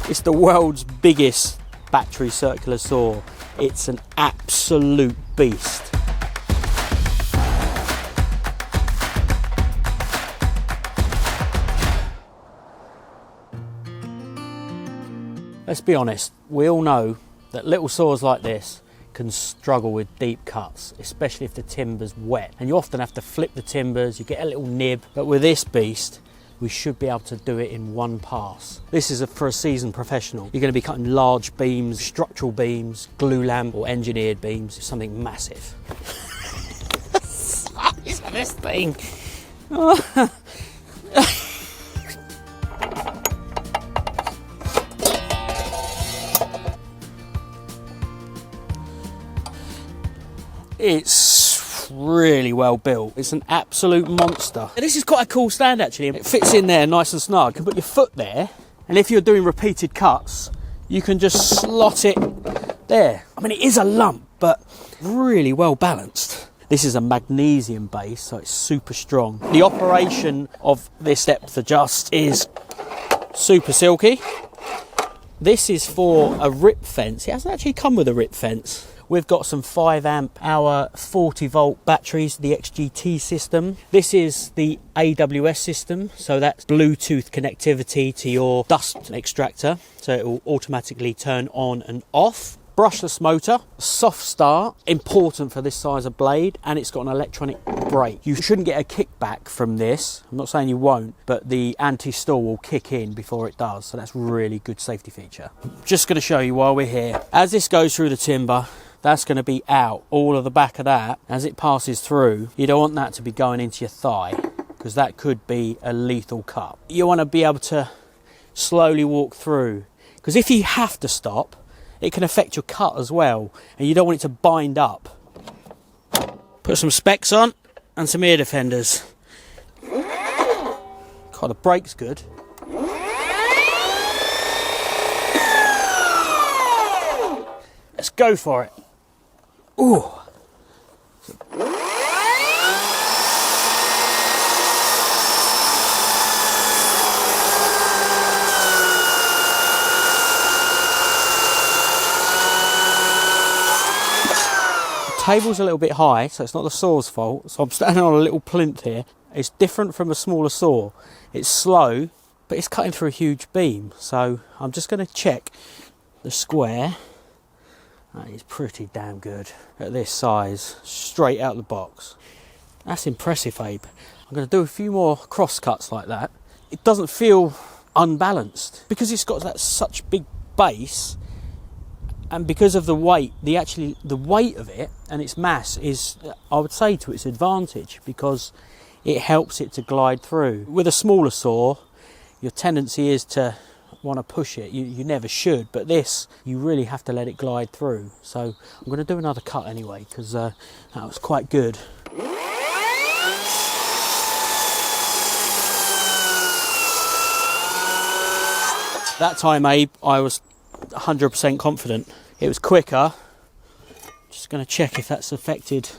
It's the world's biggest battery circular saw. It's an absolute beast. Let's be honest, we all know that little saws like this can struggle with deep cuts, especially if the timber's wet. And you often have to flip the timbers, you get a little nib, but with this beast, we should be able to do it in one pass. This is for a seasoned professional. You're going to be cutting large beams, structural beams, glue lamp or engineered beams, something massive. The size of this thing. It's really well built. It's an absolute monster. This is quite a cool stand actually. It fits in there nice and snug. You can put your foot there, and if you're doing repeated cuts, you can just slot it there. I mean, it is a lump, but really well balanced. This is a magnesium base, so it's super strong. The operation of this depth adjust is super silky. This is for a rip fence. It hasn't actually come with a rip fence. We've got some 5 amp hour 40 volt batteries, the XGT system. This is the AWS system, so that's Bluetooth connectivity to your dust extractor, so it will automatically turn on and off. Brushless motor, soft start, important for this size of blade, and it's got an electronic brake. You shouldn't get a kickback from this. I'm not saying you won't, but the anti-stall will kick in before it does, so that's a really good safety feature. Just going to show you while we're here. As this goes through the timber, that's going to be out. All of the back of that, as it passes through, you don't want that to be going into your thigh, because that could be a lethal cut. You want to be able to slowly walk through, because if you have to stop, it can affect your cut as well, and you don't want it to bind up. Put some specs on and some ear defenders. God, the brake's good. Let's go for it. Ooh. Table's a little bit high, so it's not the saw's fault. So I'm standing on a little plinth here. It's different from a smaller saw. It's slow, but it's cutting through a huge beam. So I'm just going to check the square. That is pretty damn good at this size, straight out the box. That's impressive, Abe. I'm going to do a few more cross cuts like that. It doesn't feel unbalanced because it's got that such big base. And because of the weight, the weight of it and its mass is, I would say, to its advantage, because it helps it to glide through. With a smaller saw, your tendency is to want to push it. You never should, but this, you really have to let it glide through. So I'm going to do another cut anyway, because that was quite good. That time, Abe, I was 100% confident. It was quicker. Just going to check if that's affected.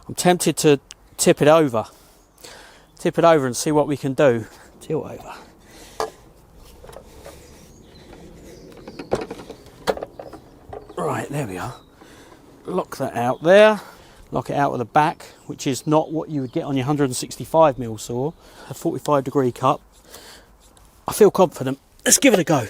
I'm tempted to tip it over and see what we can do. Tilt over. Right, there we are. Lock that out there. Lock it out with the back, which is not what you would get on your 165mm saw. A 45-degree cut. I feel confident. Let's give it a go.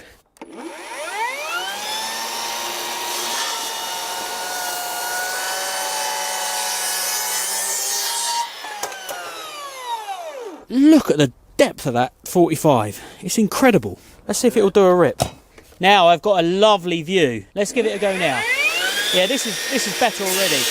Look at the depth of that 45. It's incredible. Let's see if it'll do a rip. Now I've got a lovely view. Let's give it a go now. Yeah, this is better already.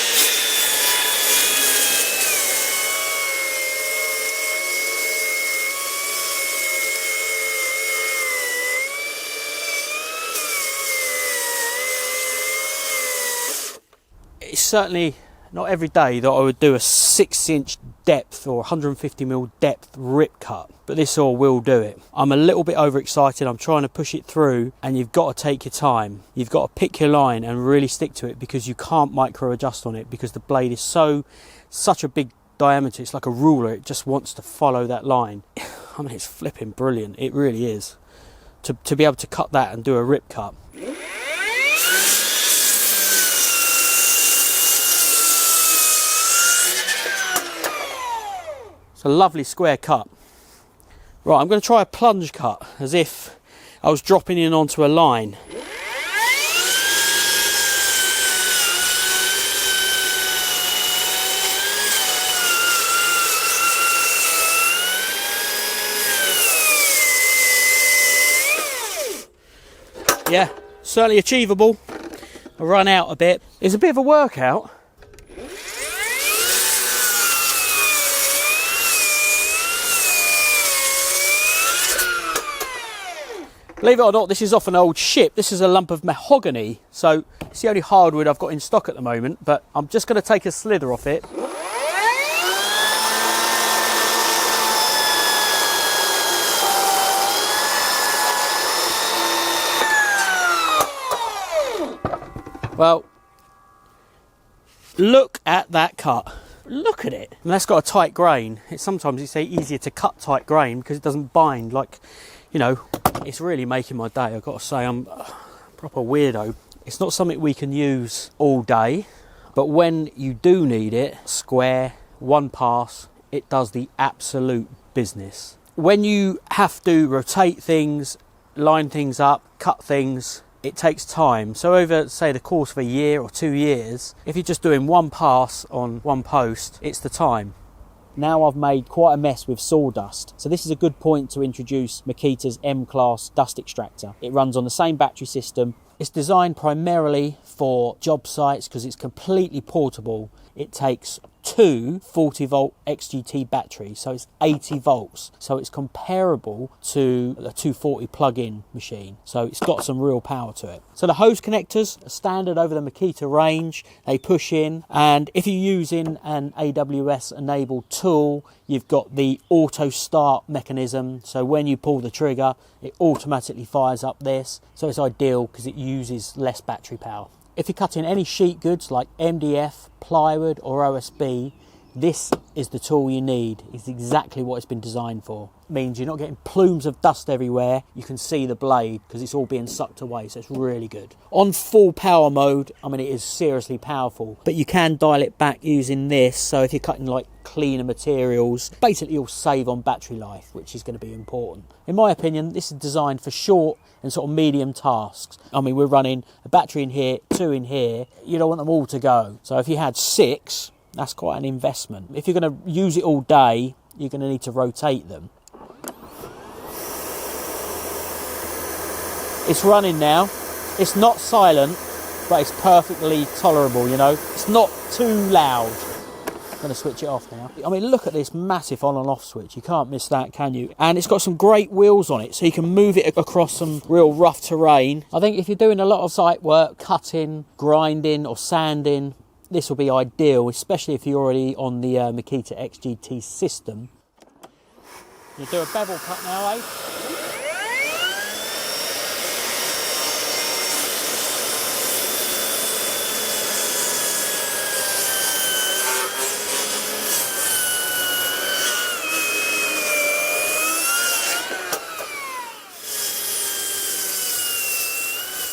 It's certainly not every day that I would do a 6-inch depth or 150mm depth rip cut, but this saw will do it. I'm a little bit overexcited. I'm trying to push it through, and you've got to take your time. You've got to pick your line and really stick to it, because you can't micro adjust on it, because the blade is such a big diameter. It's like a ruler. It just wants to follow that line. I mean, it's flipping brilliant. It really is. to be able to cut that and do a rip cut. It's a lovely square cut. Right, I'm going to try a plunge cut as if I was dropping in onto a line. Yeah, certainly achievable. I run out a bit. It's a bit of a workout. Believe it or not, this is off an old ship. This is a lump of mahogany. So it's the only hardwood I've got in stock at the moment, but I'm just going to take a slither off it. Well, look at that cut. Look at it. And that's got a tight grain. Sometimes it's easier to cut tight grain because it doesn't bind. Like, you know, it's really making my day. I've got to say, I'm a proper weirdo. It's not something we can use all day, but when you do need it, square, one pass, it does the absolute business. When you have to rotate things, line things up, cut things, it takes time. So over, say, the course of a year or 2 years, if you're just doing one pass on one post, it's the time. Now I've made quite a mess with sawdust. So this is a good point to introduce Makita's M-class dust extractor. It runs on the same battery system. It's designed primarily for job sites because it's completely portable. It takes two 40 volt XGT batteries, so it's 80 volts. So it's comparable to a 240 plug-in machine. So it's got some real power to it. So the hose connectors are standard over the Makita range. They push in, and if you're using an AWS enabled tool, you've got the auto start mechanism. So when you pull the trigger, it automatically fires up this. So it's ideal because it uses less battery power. If you're cutting any sheet goods like MDF, plywood or OSB, this is the tool you need. It's exactly what it's been designed for. It means you're not getting plumes of dust everywhere. You can see the blade because it's all being sucked away, so it's really good. On full power mode, I mean, it is seriously powerful, but you can dial it back using this. So if you're cutting like cleaner materials, basically you'll save on battery life, which is going to be important. In my opinion, this is designed for short and sort of medium tasks. I mean, we're running a battery in here, 2 in here. You don't want them all to go. So if you had 6, that's quite an investment. If you're going to use it all day, you're going to need to rotate them. It's running now. It's not silent, but it's perfectly tolerable, you know. It's not too loud. I'm going to switch it off now. I mean, look at this massive on and off switch. You can't miss that, can you? And it's got some great wheels on it, so you can move it across some real rough terrain. I think if you're doing a lot of site work, cutting, grinding or sanding, this will be ideal, especially if you're already on the Makita XGT system. You do a bevel cut now, eh?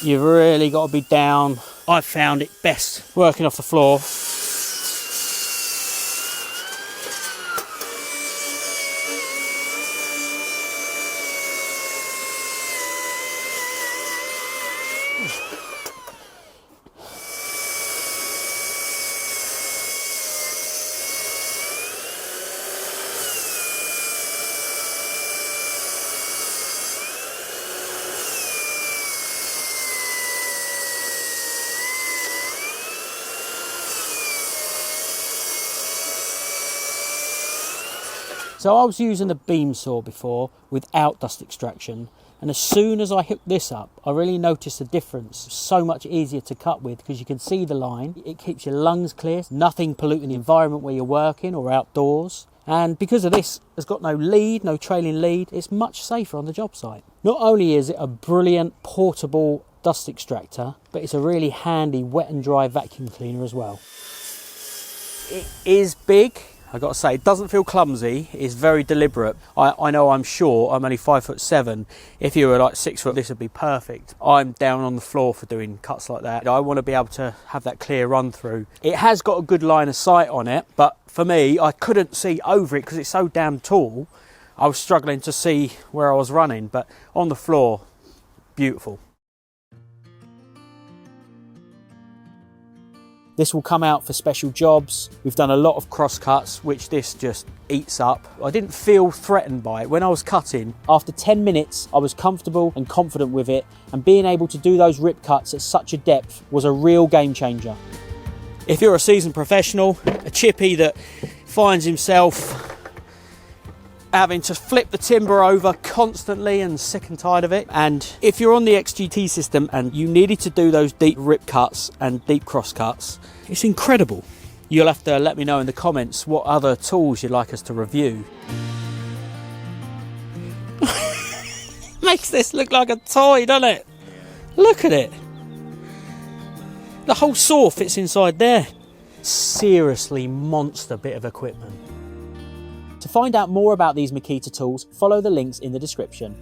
You've really got to be down. I've found it best working off the floor. So I was using the beam saw before without dust extraction, and as soon as I hooked this up, I really noticed the difference. So much easier to cut with because you can see the line. It keeps your lungs clear, nothing polluting the environment where you're working or outdoors. And because of this, it's got no lead, no trailing lead. It's much safer on the job site. Not only is it a brilliant portable dust extractor, but it's a really handy wet and dry vacuum cleaner as well. It is big. I've got to say, it doesn't feel clumsy. It's very deliberate. I know I'm short. I'm only 5'7". If you were like 6 foot, this would be perfect. I'm down on the floor for doing cuts like that. I want to be able to have that clear run through. It has got a good line of sight on it, but for me, I couldn't see over it because it's so damn tall. I was struggling to see where I was running, but on the floor, beautiful. This will come out for special jobs. We've done a lot of cross cuts, which this just eats up. I didn't feel threatened by it. When I was cutting, after 10 minutes, I was comfortable and confident with it, and being able to do those rip cuts at such a depth was a real game changer. If you're a seasoned professional, a chippy that finds himself having to flip the timber over constantly and sick and tired of it, and if you're on the XGT system and you needed to do those deep rip cuts and deep cross cuts, it's incredible. You'll have to let me know in the comments what other tools you'd like us to review. Makes this look like a toy, doesn't it? Look at it. The whole saw fits inside there. Seriously monster bit of equipment. To find out more about these Makita tools, follow the links in the description.